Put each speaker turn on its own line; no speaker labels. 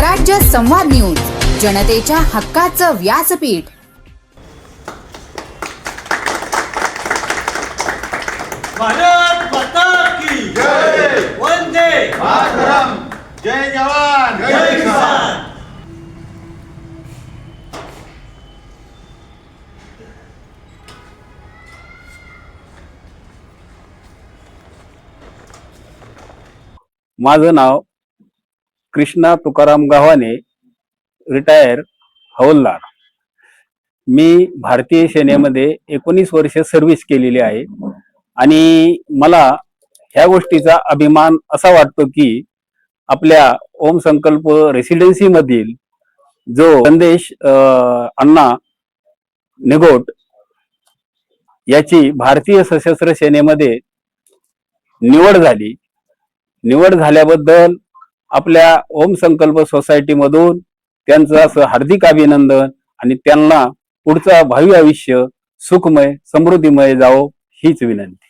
स्वराज्य संवाद न्यूज, जनतेच्या हक्काचं व्यासपीठ।
भारत माता की जय, वंदे मातरम, जय जवान जय किसान।
माझं नाव कृष्णा तुकाराम गावाने, रिटायर हवालदार। मी भारतीय सेनेमध्ये 19 वर्ष सर्व्हिस केलेली आहे आणि मला ह्या गोष्टीचा अभिमान असा वाटतो की आपल्या ओम संकल्प रेसिडेन्सी मधील जो संदेश अण्णा निगोट याची भारतीय सशस्त्र सेनेमध्ये निवड झाल्याबद्दल आपल्या ओम संकल्प सोसायटी मधून त्यांचं असं हार्दिक अभिनंदन आणि त्यांना पुढचं भावी आयुष्य सुखमय समृद्धीमय जावो हीच विनंती।